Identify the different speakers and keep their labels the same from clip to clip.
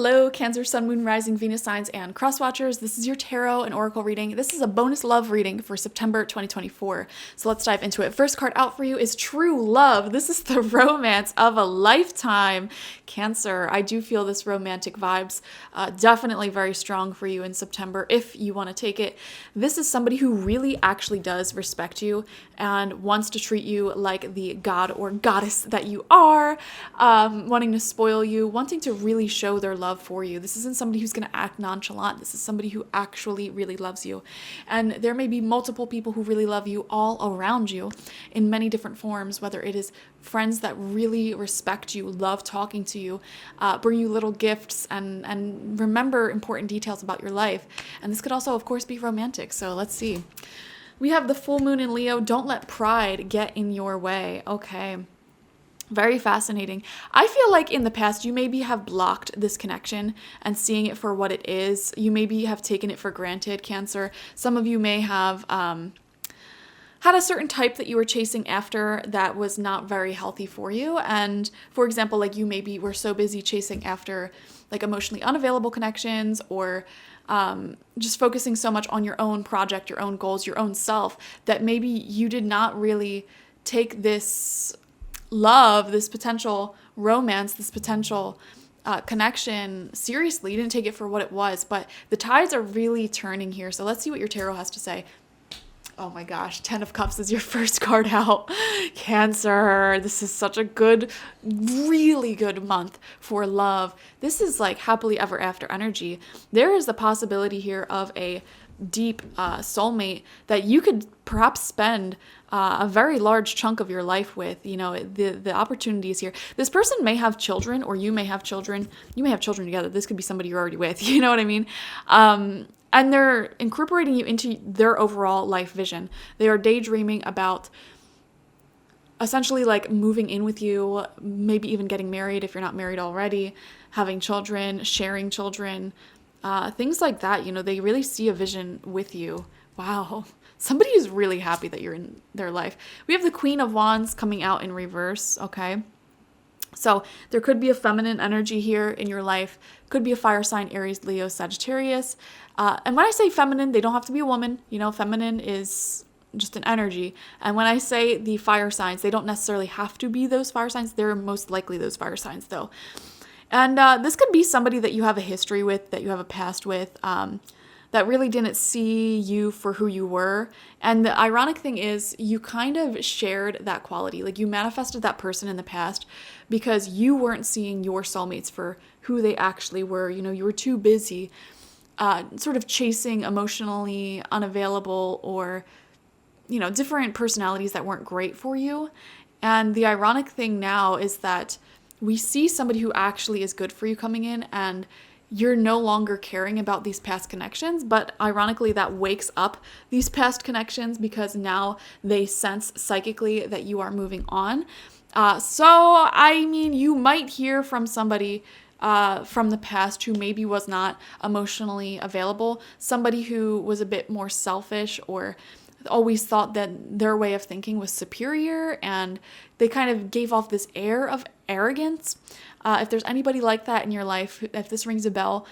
Speaker 1: Hello, Cancer, Sun, Moon, Rising, Venus signs, and cross watchers. This is your tarot and oracle reading. This is a bonus love reading for September 2024. So let's dive into it. First card out for you is True Love. This is the romance of a lifetime. Cancer, I do feel this romantic vibes definitely very strong for you in September if you want to take it. This is somebody who really actually does respect you and wants to treat you like the god or goddess that you are, wanting to spoil you, wanting to really show their love for you. This isn't somebody who's going to act nonchalant. This is somebody who actually really loves you. And there may be multiple people who really love you all around you in many different forms, whether it is friends that really respect you, love talking to you, bring you little gifts and remember important details about your life. And this could also, of course, be romantic. So let's see. We have the full moon in Leo. Don't let pride get in your way. Okay. Very fascinating. I feel like in the past, you maybe have blocked this connection and seeing it for what it is. You maybe have taken it for granted, Cancer. Some of you may have had a certain type that you were chasing after that was not very healthy for you. And for example, like you maybe were so busy chasing after like emotionally unavailable connections or just focusing so much on your own project, your own goals, your own self, that maybe you did not really take this love, this potential romance, this potential connection seriously. You didn't take it for what it was, but the tides are really turning here. So let's see what your tarot has to say. Oh my gosh, 10 of Cups is your first card out. Cancer, this is such a good, really good month for love. This is like happily ever after energy. There is the possibility here of a deep soulmate that you could perhaps spend a very large chunk of your life with. You know, the opportunities here. This person may have children, or you may have children. You may have children together. This could be somebody you're already with. You know what I mean? And they're incorporating you into their overall life vision. They are daydreaming about essentially like moving in with you, maybe even getting married if you're not married already, having children, sharing children, things like that. You know, they really see a vision with you. Wow. Somebody is really happy that you're in their life. We have the Queen of Wands coming out in reverse, okay? So there could be a feminine energy here in your life. Could be a fire sign, Aries, Leo, Sagittarius. And when I say feminine, they don't have to be a woman. You know, feminine is just an energy. And when I say the fire signs, they don't necessarily have to be those fire signs. They're most likely those fire signs, though. And this could be somebody that you have a history with, that you have a past with, that really didn't see you for who you were. And the ironic thing is you kind of shared that quality. Like you manifested that person in the past because you weren't seeing your soulmates for who they actually were. You know, you were too busy sort of chasing emotionally unavailable or, you know, different personalities that weren't great for you. And the ironic thing now is that we see somebody who actually is good for you coming in, and you're no longer caring about these past connections, but ironically that wakes up these past connections because now they sense psychically that you are moving on. So, I mean, you might hear from somebody from the past who maybe was not emotionally available, somebody who was a bit more selfish or always thought that their way of thinking was superior, and they kind of gave off this air of arrogance. If there's anybody like that in your life, if this rings a bell,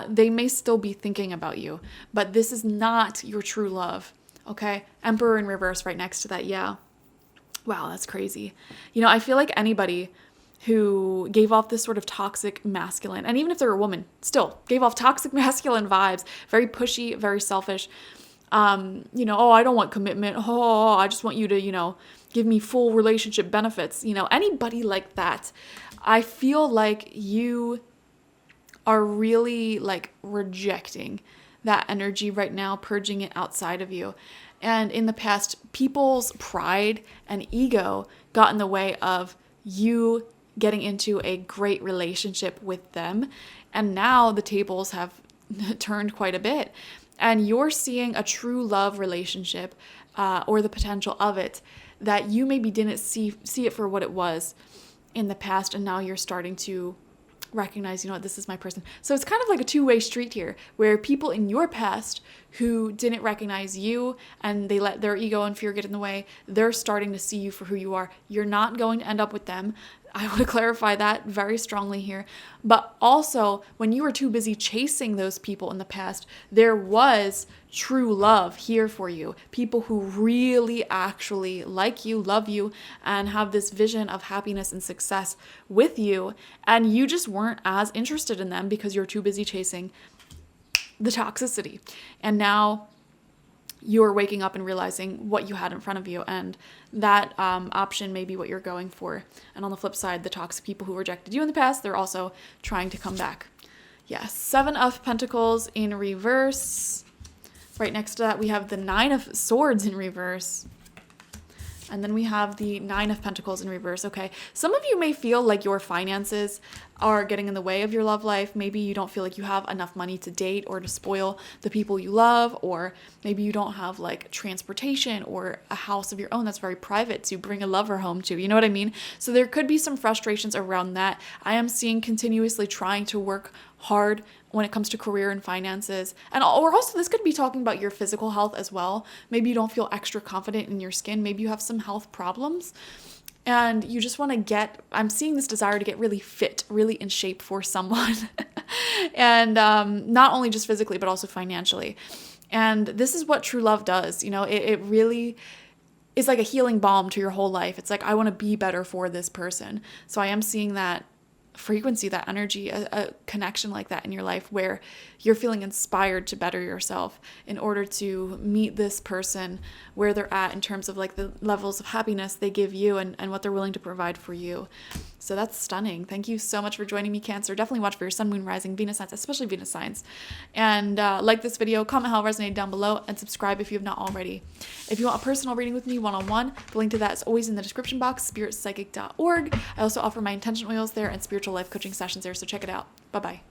Speaker 1: they may still be thinking about you, but this is not your true love, okay? Emperor in reverse right next to that, yeah. Wow, that's crazy. You know, I feel like anybody who gave off this sort of toxic masculine, and even if they're a woman, still gave off toxic masculine vibes, very pushy, very selfish, you know, oh, I don't want commitment. Oh, I just want you to, you know, give me full relationship benefits. You know, anybody like that, I feel like you are really like rejecting that energy right now, purging it outside of you. And in the past, people's pride and ego got in the way of you getting into a great relationship with them. And now the tables have turned quite a bit. And you're seeing a true love relationship or the potential of it that you maybe didn't see it for what it was in the past. And now you're starting to recognize, you know what, this is my person. So it's kind of like a two-way street here where people in your past who didn't recognize you and they let their ego and fear get in the way, they're starting to see you for who you are. You're not going to end up with them. I want to clarify that very strongly here. But also, when you were too busy chasing those people in the past, there was true love here for you. People who really actually like you, love you, and have this vision of happiness and success with you. And you just weren't as interested in them because you're too busy chasing the toxicity. And now you're waking up and realizing what you had in front of you, and that option may be what you're going for. And on the flip side, the toxic people who rejected you in the past, they're also trying to come back. Yes, 7 of Pentacles in reverse. Right next to that, we have the 9 of Swords in reverse. And then we have the 9 of Pentacles in reverse. Okay, some of you may feel like your finances are getting in the way of your love life. Maybe you don't feel like you have enough money to date or to spoil the people you love, or maybe you don't have like transportation or a house of your own that's very private to bring a lover home to. You know what I mean? So there could be some frustrations around that. I am seeing continuously trying to work hard when it comes to career and finances. And or also this could be talking about your physical health as well. Maybe you don't feel extra confident in your skin. Maybe you have some health problems and you just want to get, I'm seeing this desire to get really fit, really in shape for someone. And not only just physically, but also financially. And this is what true love does. You know, it really is like a healing balm to your whole life. It's like, I want to be better for this person. So I am seeing that frequency, that energy, a connection like that in your life where you're feeling inspired to better yourself in order to meet this person where they're at in terms of like the levels of happiness they give you and what they're willing to provide for you. So that's stunning. Thank you so much for joining me, Cancer. Definitely watch for your sun, moon, rising, Venus signs, especially Venus signs. And like this video, comment how it resonated down below, and subscribe if you have not already. If you want a personal reading with me one-on-one, the link to that is always in the description box, spiritpsychic.org. I also offer my intention oils there and spiritual life coaching sessions there, so check it out. Bye-bye.